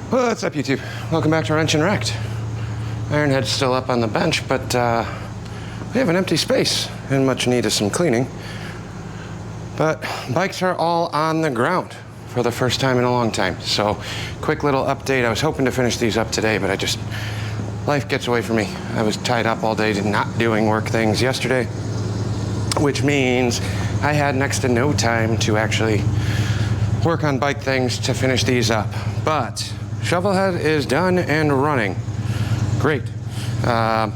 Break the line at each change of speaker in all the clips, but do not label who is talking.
What's up, YouTube? Welcome back to Wrenching Wrecked. Ironhead's still up on the bench, but we have an empty space in much need of some cleaning. But bikes are all on the ground for the first time in a long time. So, quick little update. I was hoping to finish these up today, but life gets away from me. I was tied up all day to not doing work things yesterday, which means I had next to no time to actually work on bike things to finish these up. But Shovelhead is done and running. Great. I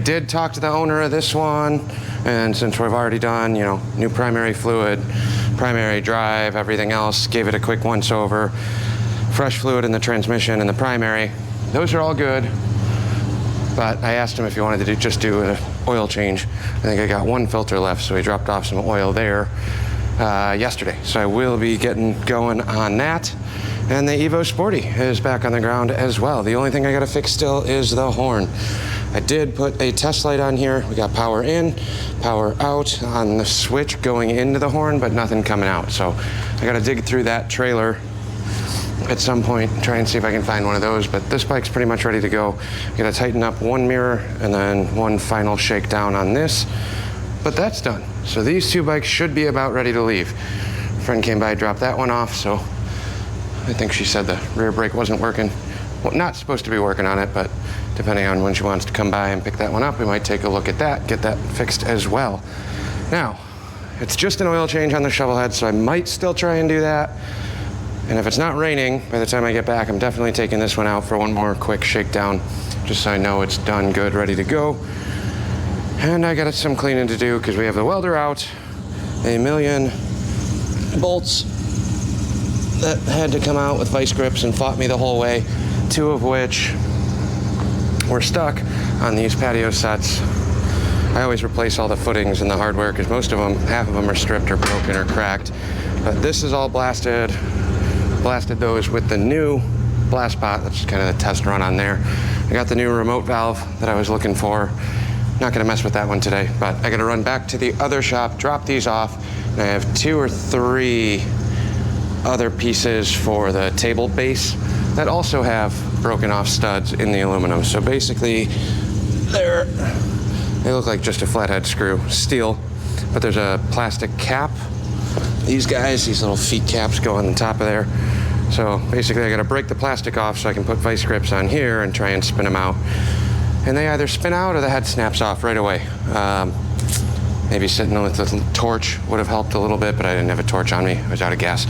did talk to the owner of this one, and since we've already done, new primary fluid, primary drive, everything else, gave it a quick once over, fresh fluid in the transmission and the primary, those are all good. But I asked him if he wanted to just do an oil change. I think I got one filter left, so he dropped off some oil there yesterday. So I will be getting going on that. And the Evo Sporty is back on the ground as well. The only thing I gotta fix still is the horn. I did put a test light on here. We got power in, power out on the switch going into the horn, but nothing coming out. So I gotta dig through that trailer at some point, try and see if I can find one of those. But this bike's pretty much ready to go. I gotta tighten up one mirror and then one final shakedown on this. But that's done. So these two bikes should be about ready to leave. Friend came by, dropped that one off, so I think she said the rear brake wasn't working. Well, not supposed to be working on it, but depending on when she wants to come by and pick that one up, we might take a look at that, get that fixed as well. Now, it's just an oil change on the Shovelhead, so I might still try and do that. And if it's not raining, by the time I get back, I'm definitely taking this one out for one more quick shakedown, just so I know it's done good, ready to go. And I got some cleaning to do because we have the welder out, a million bolts that had to come out with vice grips and fought me the whole way, two of which were stuck on these patio sets. I always replace all the footings and the hardware because most of them, half of them are stripped or broken or cracked. But this is all blasted those with the new blast pot. That's kind of the test run on there. I got the new remote valve that I was looking for. Not gonna mess with that one today, but I gotta run back to the other shop, drop these off, and I have 2 or 3 other pieces for the table base that also have broken off studs in the aluminum. So basically, they look like just a flathead screw, steel, but there's a plastic cap. These little feet caps go on the top of there. So basically I gotta break the plastic off so I can put vice grips on here and try and spin them out. And they either spin out or the head snaps off right away. Maybe sitting with the torch would have helped a little bit, but I didn't have a torch on me. I was out of gas.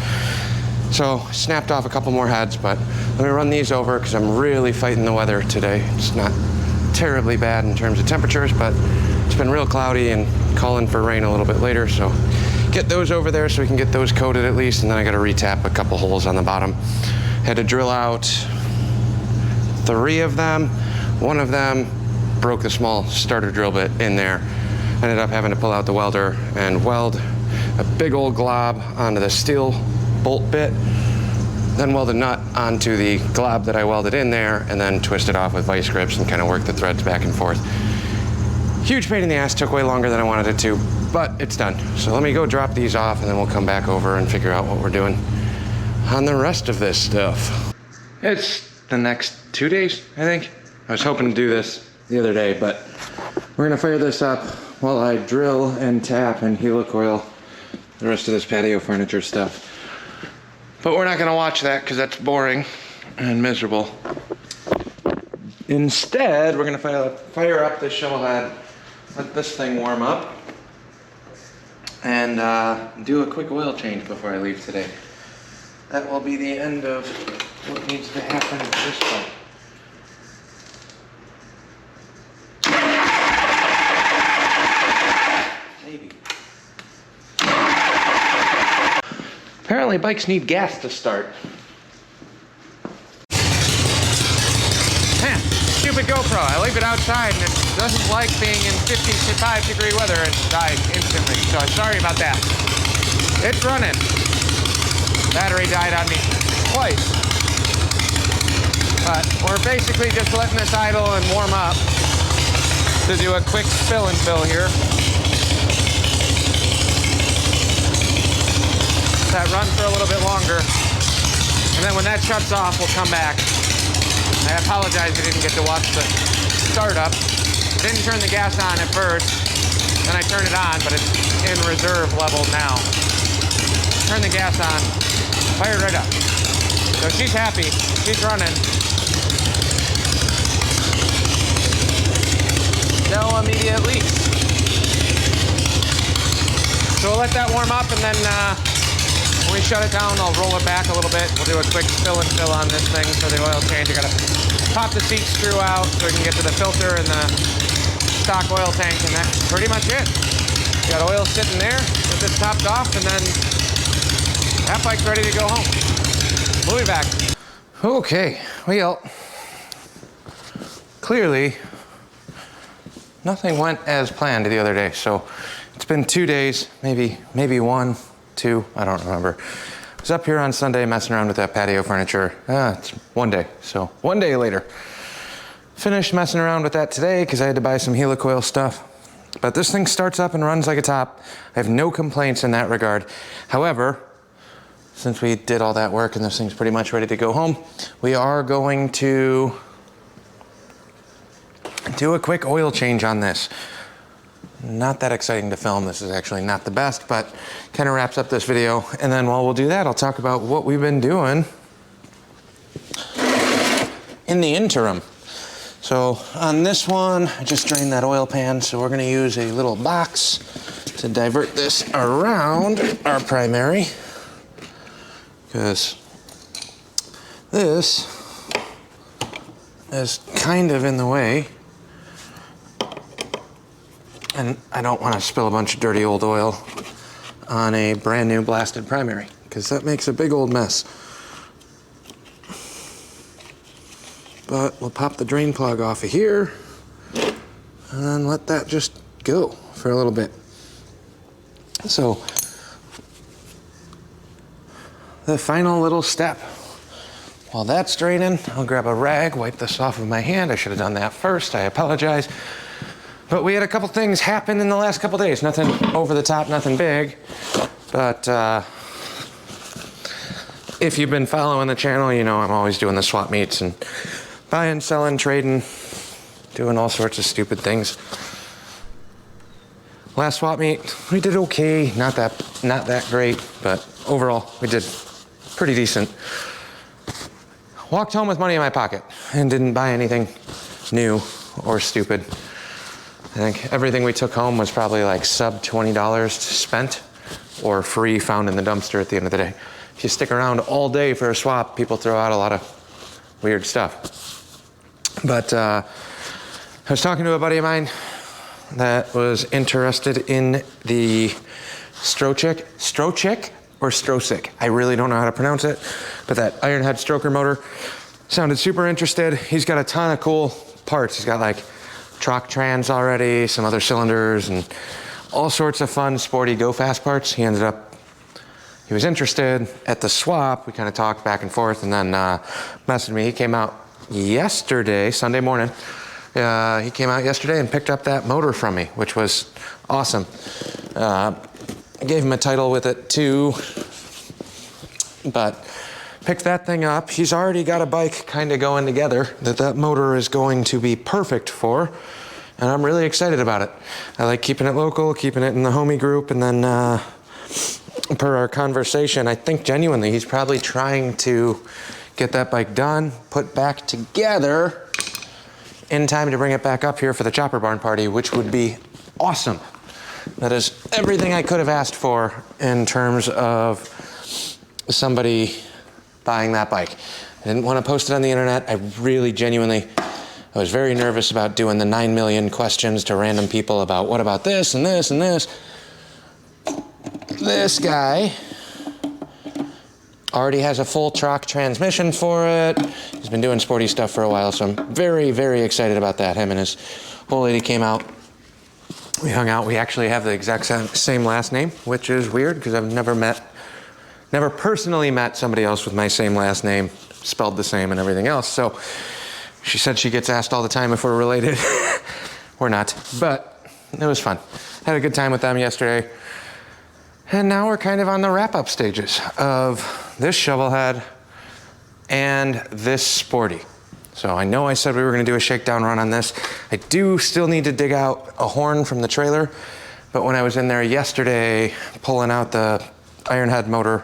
So snapped off a couple more heads, but let me run these over because I'm really fighting the weather today. It's not terribly bad in terms of temperatures, but it's been real cloudy and calling for rain a little bit later. So get those over there so we can get those coated at least, and then I got to retap a couple holes on the bottom. Had to drill out 3 of them. One of them broke the small starter drill bit in there. Ended up having to pull out the welder and weld a big old glob onto the steel bolt bit, then weld a nut onto the glob that I welded in there, and then twist it off with vice grips and kind of work the threads back and forth. Huge pain in the ass, took way longer than I wanted it to, but it's done. So let me go drop these off and then we'll come back over and figure out what we're doing on the rest of this stuff. It's the next 2 days, I think. I was hoping to do this the other day, but we're gonna fire this up while I drill and tap and helicoil the rest of this patio furniture stuff. But we're not gonna watch that because that's boring and miserable. Instead, we're gonna fire up this Shovelhead, let this thing warm up, and do a quick oil change before I leave today. That will be the end of what needs to happen with this bike. Maybe. Apparently bikes need gas to start. Stupid GoPro. I leave it outside and it doesn't like being in 55-degree weather and died instantly. So sorry about that. It's running. Battery died on me twice. But we're basically just letting this idle and warm up to do a quick spill and fill here. That run for a little bit longer. And then when that shuts off, we'll come back. I apologize I didn't get to watch the startup. Didn't turn the gas on at first. Then I turned it on, but it's in reserve level now. Turn the gas on, fire it right up. So she's happy, she's running. No immediate leaks. So we'll let that warm up, and then when we shut it down, I'll roll it back a little bit. We'll do a quick spill and fill on this thing for the oil change. I gotta pop the seat screw out so we can get to the filter and the stock oil tank, and that's pretty much it. Got oil sitting there, get this topped off, and then that bike's ready to go home. We'll be back. Okay, well, clearly nothing went as planned the other day. So it's been 2 days, maybe 1, 2, I don't remember. I was up here on Sunday messing around with that patio furniture. It's 1 day, so 1 day later. Finished messing around with that today because I had to buy some helicoil stuff. But this thing starts up and runs like a top. I have no complaints in that regard. However, since we did all that work and this thing's pretty much ready to go home, we are going to do a quick oil change on this. Not that exciting to film. This is actually not the best, but kind of wraps up this video. And then while we'll do that, I'll talk about what we've been doing in the interim. So on this one, I just drained that oil pan, so we're gonna use a little box to divert this around our primary, because this is kind of in the way, and I don't want to spill a bunch of dirty old oil on a brand new blasted primary, because that makes a big old mess. But we'll pop the drain plug off of here and then let that just go for a little bit. So the final little step. While that's draining, I'll grab a rag, wipe this off of my hand. I should have done that first, I apologize. But we had a couple things happen in the last couple days. Nothing over the top, nothing big. But if you've been following the channel, you know I'm always doing the swap meets and buying, selling, trading, doing all sorts of stupid things. Last swap meet, we did okay. Not that great, but overall, we did pretty decent. Walked home with money in my pocket and didn't buy anything new or stupid. I think everything we took home was probably like sub $20 spent or free, found in the dumpster at the end of the day. If you stick around all day for a swap, people throw out a lot of weird stuff. But I was talking to a buddy of mine that was interested in the Strocic or Strocic. I really don't know how to pronounce it, but that ironhead stroker motor sounded super interested. He's got a ton of cool parts. He's got like truck trans already, some other cylinders, and all sorts of fun, sporty, go-fast parts. He was interested at the swap. We kind of talked back and forth, and then messaged me. He came out yesterday, Sunday morning. He came out yesterday and picked up that motor from me, which was awesome. I gave him a title with it too, but picked that thing up. He's already got a bike kind of going together that motor is going to be perfect for, and I'm really excited about it. I like keeping it local, keeping it in the homie group, and then per our conversation, I think genuinely he's probably trying to get that bike done, put back together in time to bring it back up here for the chopper barn party, which would be awesome. That is everything I could have asked for in terms of somebody buying that bike. I didn't want to post it on the internet. I really genuinely, I was very nervous about doing the 9 million questions to random people about what about this and this and this. This guy already has a full truck transmission for it. He's been doing sporty stuff for a while, so I'm very, very excited about that. Him and his old lady came out. We hung out. We actually have the exact same last name, which is weird because I've never personally met somebody else with my same last name, spelled the same and everything else. So she said she gets asked all the time if we're related. We're not, but it was fun. Had a good time with them yesterday. And now we're kind of on the wrap-up stages of this Shovelhead, and this Sporty. So I know I said we were gonna do a shakedown run on this. I do still need to dig out a horn from the trailer, but when I was in there yesterday pulling out the ironhead motor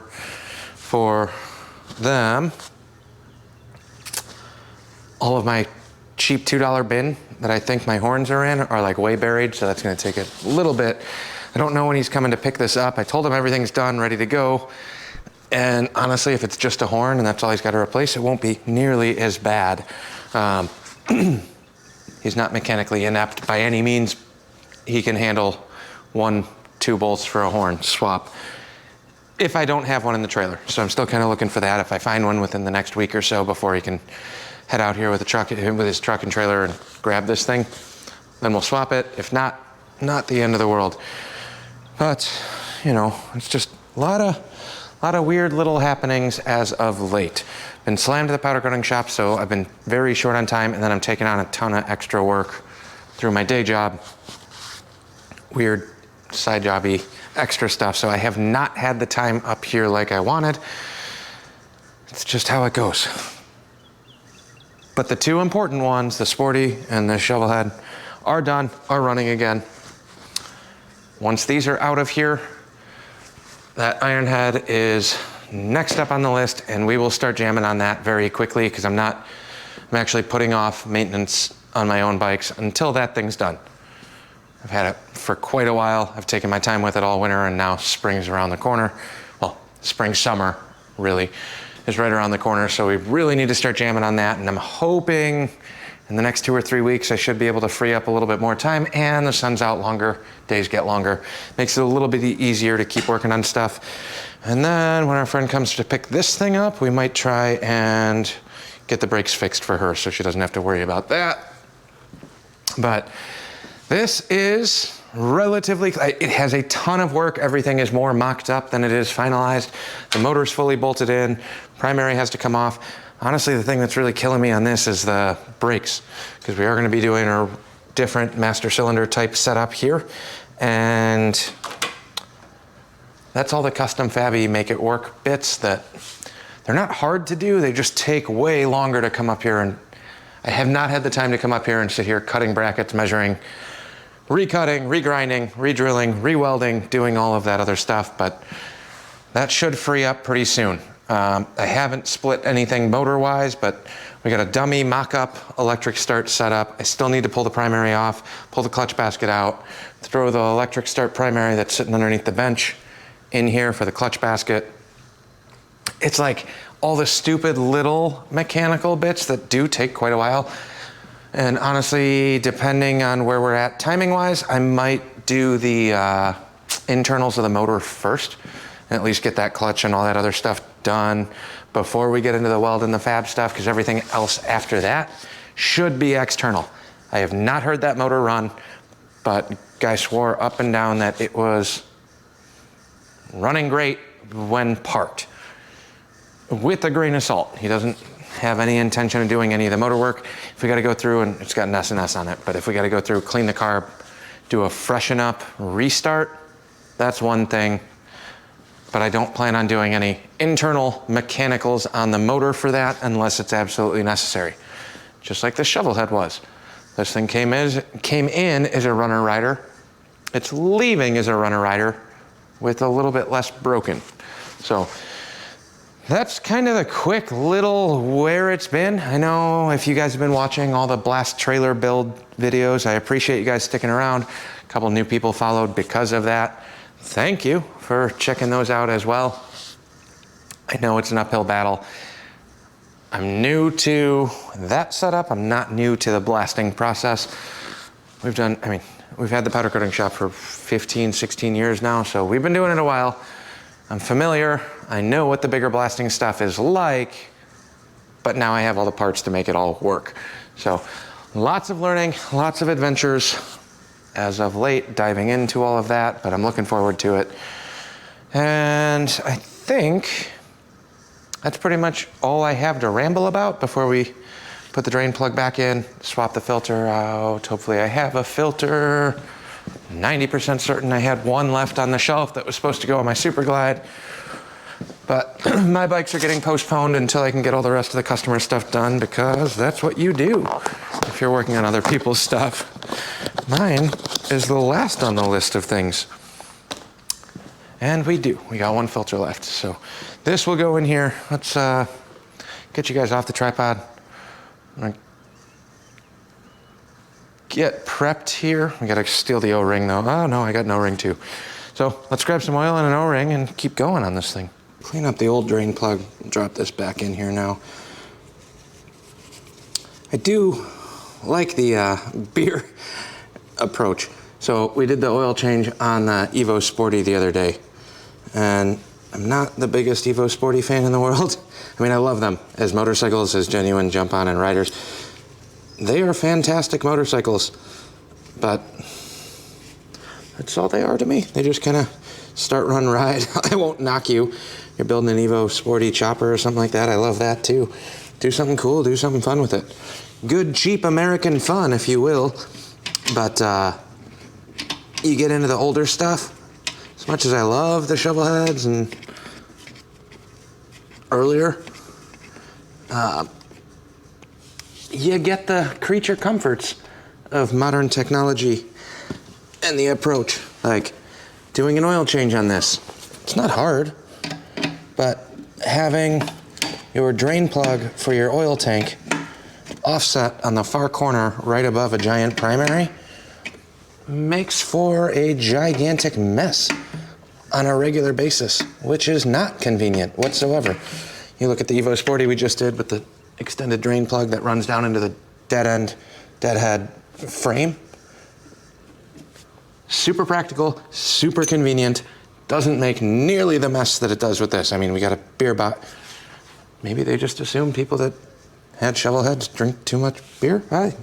for them, all of my cheap $2 bin that I think my horns are in are like way buried, so that's gonna take a little bit. I don't know when he's coming to pick this up. I told him everything's done, ready to go. And honestly, if it's just a horn and that's all he's got to replace, it won't be nearly as bad. He's not mechanically inept by any means. He can handle 1-2 bolts for a horn swap if I don't have one in the trailer. So I'm still kind of looking for that. If I find one within the next week or so before he can head out here with his truck and trailer and grab this thing, then we'll swap it. If not, not the end of the world. But, you know, it's just a lot of weird little happenings as of late. Been slammed to the powder coating shop, so I've been very short on time, and then I'm taking on a ton of extra work through my day job. Weird side jobby extra stuff, so I have not had the time up here like I wanted. It's just how it goes. But the two important ones, the Sporty and the Shovelhead, are done, are running again. Once these are out of here, that ironhead is next up on the list, and we will start jamming on that very quickly because I'm actually putting off maintenance on my own bikes until that thing's done. I've had it for quite a while. I've taken my time with it all winter, and now spring's around the corner. Well, spring, summer, really, is right around the corner, so we really need to start jamming on that, and I'm hoping in the next 2 or 3 weeks, I should be able to free up a little bit more time, and the sun's out longer, days get longer. Makes it a little bit easier to keep working on stuff. And then when our friend comes to pick this thing up, we might try and get the brakes fixed for her so she doesn't have to worry about that. But this is relatively, it has a ton of work. Everything is more mocked up than it is finalized. The motor's fully bolted in. Primary has to come off. Honestly, the thing that's really killing me on this is the brakes, because we are going to be doing a different master cylinder type setup here, and that's all the custom Fabby make it work bits that they're not hard to do, they just take way longer to come up here, and I have not had the time to come up here and sit here cutting brackets, measuring, recutting, regrinding, redrilling, rewelding, doing all of that other stuff, but that should free up pretty soon. I haven't split anything motor-wise, but we got a dummy mock-up electric start setup. I still need to pull the primary off, pull the clutch basket out, throw the electric start primary that's sitting underneath the bench in here for the clutch basket. It's like all the stupid little mechanical bits that do take quite a while. And honestly, depending on where we're at timing-wise, I might do the internals of the motor first, and at least get that clutch and all that other stuff done before we get into the weld and the fab stuff, because everything else after that should be external. I have not heard that motor run, but guy swore up and down that it was running great when parked, with a grain of salt. He doesn't have any intention of doing any of the motor work. If we got to go through, and it's got an S&S on it, but if we got to go through, clean the carb, do a freshen up, restart, that's one thing. But I don't plan on doing any internal mechanicals on the motor for that unless it's absolutely necessary. Just like the Shovelhead was. This thing came in as a runner rider. It's leaving as a runner rider with a little bit less broken. So that's kind of the quick little where it's been. I know if you guys have been watching all the blast trailer build videos, I appreciate you guys sticking around. A couple new people followed because of that. Thank you for checking those out as well. I know it's an uphill battle. I'm new to that setup. I'm not new to the blasting process. We've had the powder coating shop for 15, 16 years now, so we've been doing it a while. I'm familiar. I know what the bigger blasting stuff is like, but now I have all the parts to make it all work. So lots of learning, lots of adventures as of late, diving into all of that, but I'm looking forward to it. And I think that's pretty much all I have to ramble about before we put the drain plug back in, swap the filter out. Hopefully I have a filter. 90% certain I had one left on the shelf that was supposed to go on my Super Glide. But my bikes are getting postponed until I can get all the rest of the customer stuff done, because that's what you do if you're working on other people's stuff. Mine is the last on the list of things. And we got one filter left. So this will go in here. Let's get you guys off the tripod. Get prepped here. We gotta steal the O-ring though. Oh no, I got an O-ring too. So let's grab some oil and an O-ring and keep going on this thing. Clean up the old drain plug, drop this back in here now. I do like the beer approach. So we did the oil change on the Evo Sporty the other day, and I'm not the biggest Evo Sporty fan in the world. I mean, I love them as motorcycles, as genuine jump on and riders. They are fantastic motorcycles, but that's all they are to me. They just kind of start, run, ride. I won't knock you. You're building an Evo Sporty chopper or something like that. I love that too. Do something cool, do something fun with it. Good, cheap American fun, if you will. But you get into the older stuff. As much as I love the Shovelheads and earlier, you get the creature comforts of modern technology and the approach. Like doing an oil change on this. It's not hard, but having your drain plug for your oil tank offset on the far corner right above a giant primary makes for a gigantic mess on a regular basis, which is not convenient whatsoever. You look at the Evo Sporty we just did with the extended drain plug that runs down into the deadhead frame. Super practical, super convenient, doesn't make nearly the mess that it does with this. I mean, we got a beer bot. Maybe they just assumed people that had Shovelheads drink too much beer? I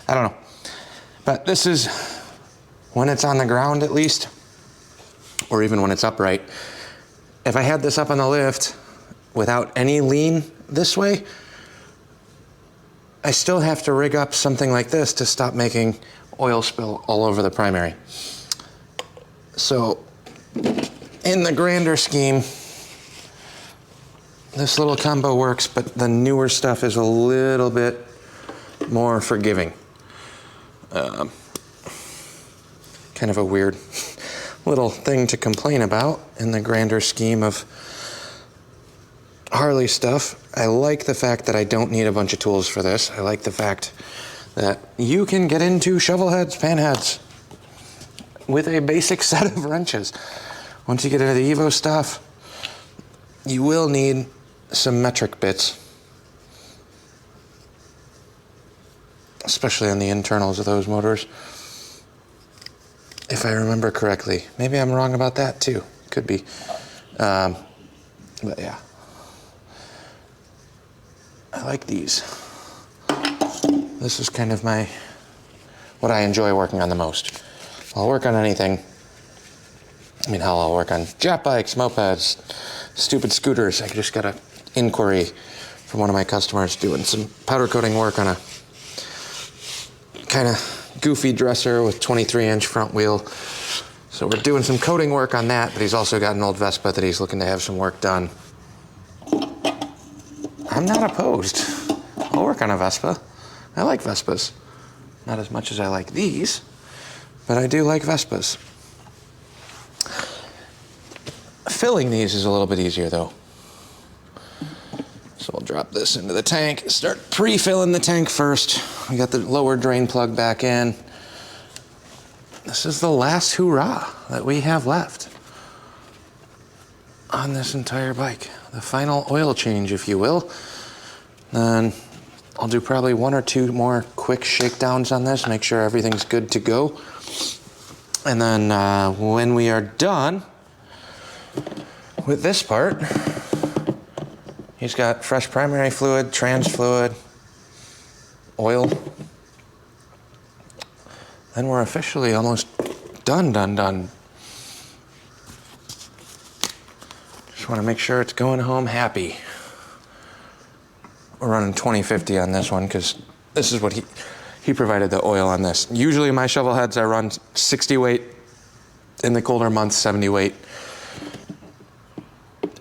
don't know. But this is, when it's on the ground at least, or even when it's upright, if I had this up on the lift without any lean this way, I still have to rig up something like this to stop making oil spill all over the primary. So in the grander scheme, this little combo works, but the newer stuff is a little bit more forgiving. Kind of a weird little thing to complain about in the grander scheme of Harley stuff. I like the fact that I don't need a bunch of tools for this. I like the fact that you can get into Shovelheads, panheads with a basic set of wrenches. Once you get into the Evo stuff, you will need some metric bits, especially on the internals of those motors, if I remember correctly. Maybe I'm wrong about that too. Could be. But yeah. I like these. This is kind of what I enjoy working on the most. I'll work on anything. I mean, hell, I'll work on jet bikes, mopeds, stupid scooters. I just got an inquiry from one of my customers doing some powder coating work on a kind of goofy dresser with 23-inch front wheel. So we're doing some coating work on that, but he's also got an old Vespa that he's looking to have some work done. I'm not opposed. I'll work on a Vespa. I like Vespas. Not as much as I like these, but I do like Vespas. Filling these is a little bit easier though. So we'll drop this into the tank, start pre-filling the tank first. We got the lower drain plug back in. This is the last hurrah that we have left on this entire bike. The final oil change, if you will. Then I'll do probably 1 or 2 more quick shakedowns on this, make sure everything's good to go. And then when we are done with this part, he's got fresh primary fluid, trans fluid, oil. Then we're officially almost done. Just want to make sure it's going home happy. We're running 2050 on this one because this is what he provided the oil on this. Usually my Shovelheads I run 60 weight, in the colder months 70 weight.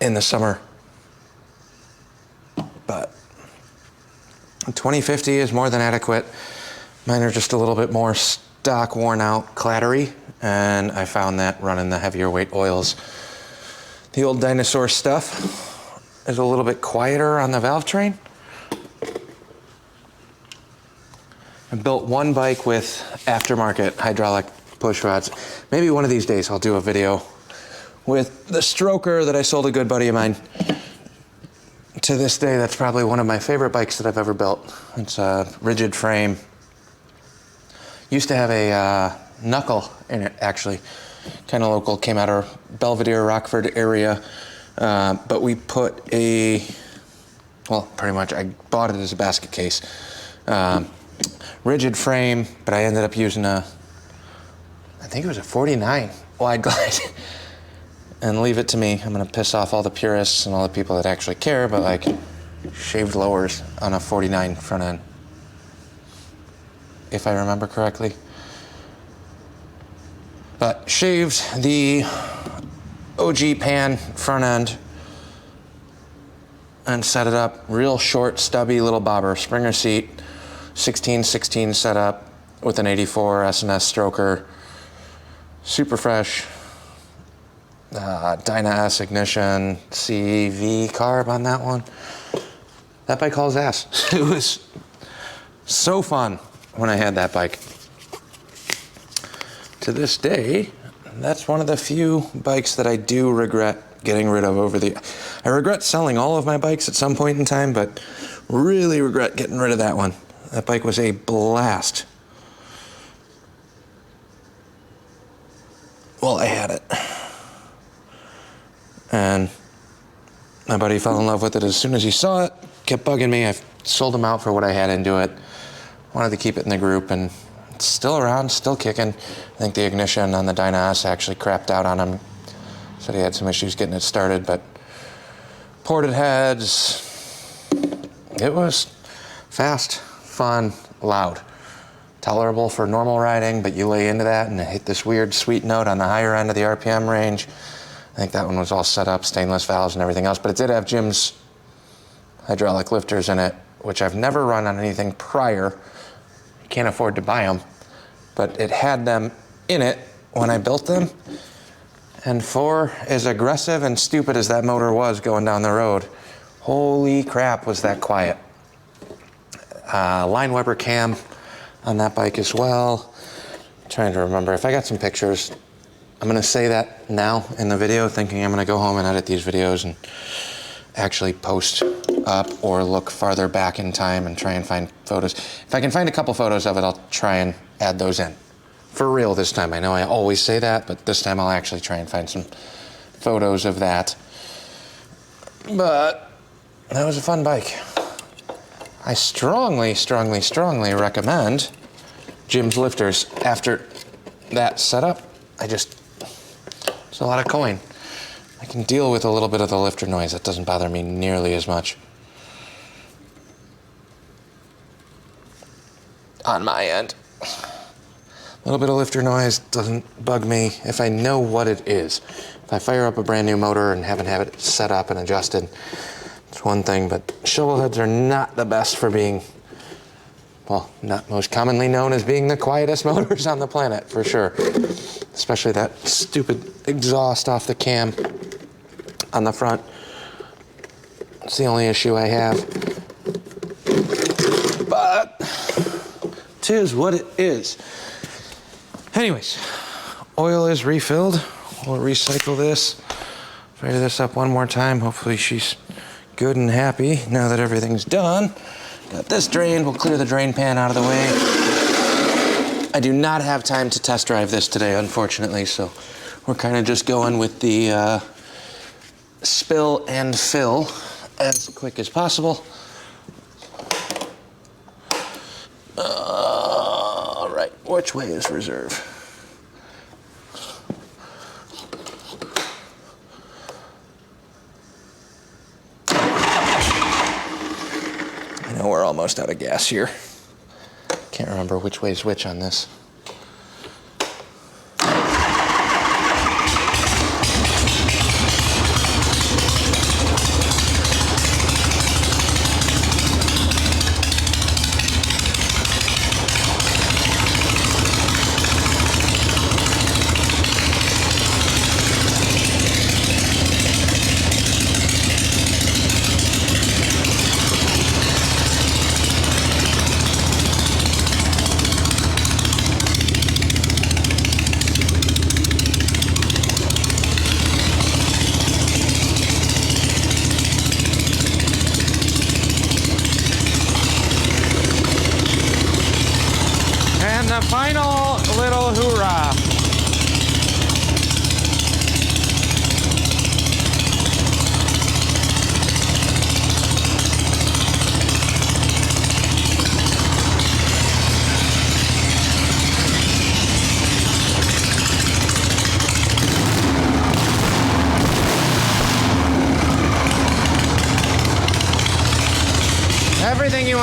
in the summer. But 2050 is more than adequate. Mine are just a little bit more stock, worn out, clattery, and I found that running the heavier weight oils, the old dinosaur stuff, is a little bit quieter on the valve train. I built one bike with aftermarket hydraulic push rods. Maybe one of these days I'll do a video with the stroker that I sold a good buddy of mine. To this day, that's probably one of my favorite bikes that I've ever built. It's a rigid frame. Used to have a knuckle in it, actually. Kind of local, came out of Belvedere, Rockford area. But we put well, pretty much, I bought it as a basket case. Rigid frame, but I ended up using I think it was a 49 wide glide. And leave it to me. I'm gonna piss off all the purists and all the people that actually care, but like shaved lowers on a 49 front end, if I remember correctly. But shaved the OG pan front end and set it up real short, stubby little bobber, Springer seat, 16/16 setup with an 84 S&S stroker, super fresh. Dyna S ignition, CV carb on that one. That bike hauls ass. It was so fun when I had that bike. To this day, that's one of the few bikes that I do regret getting rid of I regret selling all of my bikes at some point in time, but really regret getting rid of that one. That bike was a blast. Well, I had it. And my buddy fell in love with it as soon as he saw it, kept bugging me. I sold him out for what I had into it. Wanted to keep it in the group, and it's still around, still kicking. I think the ignition on the Dyna S actually crapped out on him. Said he had some issues getting it started, but ported heads. It was fast, fun, loud. Tolerable for normal riding, but you lay into that and it hit this weird sweet note on the higher end of the RPM range. I think that one was all set up, stainless valves and everything else, but it did have Jim's hydraulic lifters in it, which I've never run on anything prior. I can't afford to buy them, but it had them in it when I built them. And for as aggressive and stupid as that motor was going down the road, holy crap, was that quiet. Line Weber cam on that bike as well. I'm trying to remember if I got some pictures. I'm gonna say that now in the video, thinking I'm gonna go home and edit these videos and actually post up or look farther back in time and try and find photos. If I can find a couple photos of it, I'll try and add those in. For real this time. I know I always say that, but this time I'll actually try and find some photos of that. But that was a fun bike. I strongly, strongly, strongly recommend Jim's lifters. After that setup, it's a lot of coin. I can deal with a little bit of the lifter noise. That doesn't bother me nearly as much. On my end. A little bit of lifter noise doesn't bug me if I know what it is. If I fire up a brand new motor and haven't had it set up and adjusted, it's one thing, but Shovelheads are not the best for being, well, not most commonly known as being the quietest motors on the planet, for sure. Especially that stupid exhaust off the cam on the front. It's the only issue I have. But 'tis what it is. Anyways, oil is refilled. We'll recycle this. Fire this up one more time. Hopefully she's good and happy now that everything's done. Got this drained. We'll clear the drain pan out of the way. I do not have time to test drive this today, unfortunately, so we're kind of just going with the spill and fill as quick as possible. All right, which way is reserve? I know we're almost out of gas here. Can't remember which way is which on this.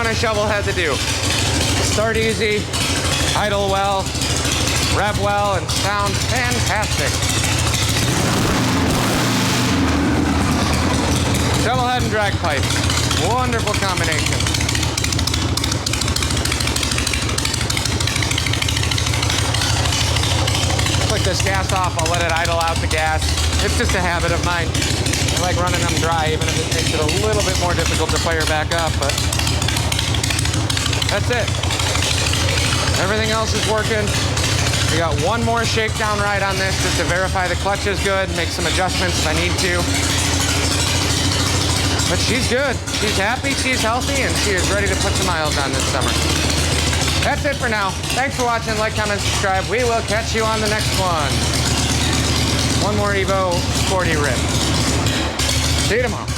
want a Shovelhead to do. Start easy, idle well, rev well, and sound fantastic. Shovelhead and drag pipe. Wonderful combination. Click this gas off, I'll let it idle out the gas. It's just a habit of mine. I like running them dry, even if it makes it a little bit more difficult to fire back up, but that's it. Everything else is working. We got one more shakedown ride on this just to verify the clutch is good, make some adjustments if I need to. But she's good. She's happy, she's healthy, and she is ready to put some miles on this summer. That's it for now. Thanks for watching. Like, comment, subscribe. We will catch you on the next one. One more Evo Sporty rip. See you tomorrow.